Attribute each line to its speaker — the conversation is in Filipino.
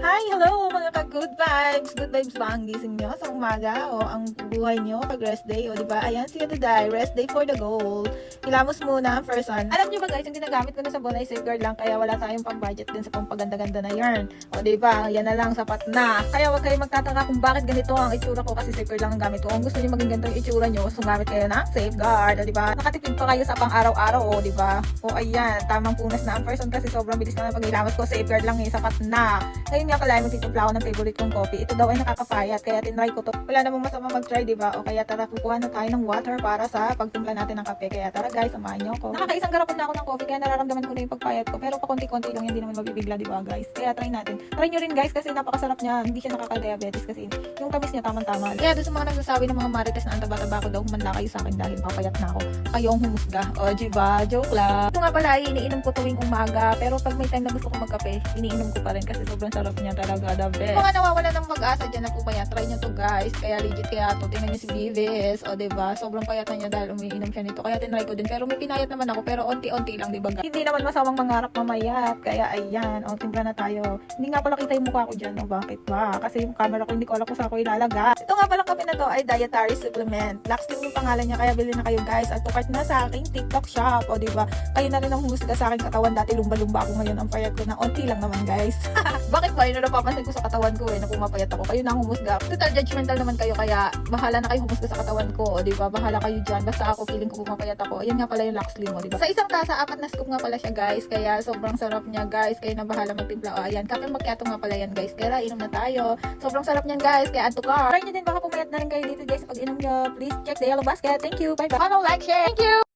Speaker 1: Hi! Hello mga ka-good vibes! Good vibes ba ang gising nyo sa umaga o ang buhay nyo pag rest day? O diba? Ayan, see you today. Rest day for the goal. Hilamos muna ang first one. Alam nyo ba guys, yung ginagamit ko na sabon ay safeguard lang kaya wala tayong pang-budget din sa pampaganda-ganda na yarn. O diba? Yan na lang, sapat na. Kaya wag kayo magtataka kung bakit ganito ang itsura ko kasi safeguard lang ang gamit ko. Kung gusto nyo maging ganito yung itsura nyo, sumamit kayo ng safeguard. O diba? Nakatipid pa kayo sa pang-araw-araw. O diba? O ayan, tamang punas na ang first one kasi sobrang bilis na ng pag-hilamos ko. Safeguard lang eh, sapat na. Ngayon nga pala, magtitimpla ako ng favorite kong coffee. Ito daw ay nakakapayat, kaya tinry ko to. Wala namang masama mag-try, diba? O kaya tara, kukuha na tayo ng water para sa pagtimpla natin ng kape. Kaya tara guys, samahan nyo ako. Nakakaisang garapon na ako ng coffee, kaya nararamdaman ko na yung pagpayat ko. Pero pakunti-kunti lang, hindi naman mabibigla, diba guys? Kaya try natin. Try nyo rin guys, kasi napakasarap niya. Hindi siya nakaka-diabetes kasi yung tamis niya tamang-tama. Kaya doon sa mga nagsasabi ng mga marites na ang taba-taba ko daw, humanda kayo sa akin dahil papayat na ako. Kayong humusga. O diba? Joke lang. Ito nga pala, iniinom ko tuwing umaga. Pero pag may time na gusto ko magkape, iniinom ko pa rin kasi sobrang sarap niya talaga. The best. Mga nawawala ng mag-asa dyan na po kaya try nyo to guys. Kaya legit kaya to. Tingnan nyo si Vives. O diba? Sobrang payat na niya dahil umiinom siya nito. Kaya tinry ko din. Pero may pinayat naman ako. Pero onti-onti lang diba guys? Hindi naman masamang mangarap mamayat. Kaya ayan. O timpla na tayo. Hindi nga pala kita yung mukha ko dyan. O bakit ba? Kasi yung camera ko hindi ko alam kung saan ko ilalagay. Ito nga pala kape na to ay dietary supplement. Laxtin yung pangalan niya. Kaya bilhin na kayo guys. At tukart na sa aking TikTok shop. O diba? Kayo na rin ang humusga sa aking katawan. Dati lumba-lumba ako ngayon. Ang payat ko na onti lang naman guys. Bakit ba? Yun na napapansin ko sa katawan ko na pumapayat ako. Kayo na ang humusga. Total judgmental naman kayo kaya bahala na kayo humusga sa katawan ko. O diba? Bahala kayo dyan. Basta ako feeling ko pumapayat ako. Ayan nga pala yung Laxlim mo. Diba? Sa isang tasa, 4 na scoop nga pala siya guys. Kaya sobrang sarap niya guys. Kayo na bahala magtimpla. O ayan. Kape macchiato nga pala yan guys. Kaya inom na tayo. Sobrang sarap niyan guys. Kaya add to cart. Try nyo din baka pumayat na rin kayo dito guys. Pag inom nyo, please check the yellow basket. Thank you. Bye bye. Follow, like, share. Thank you.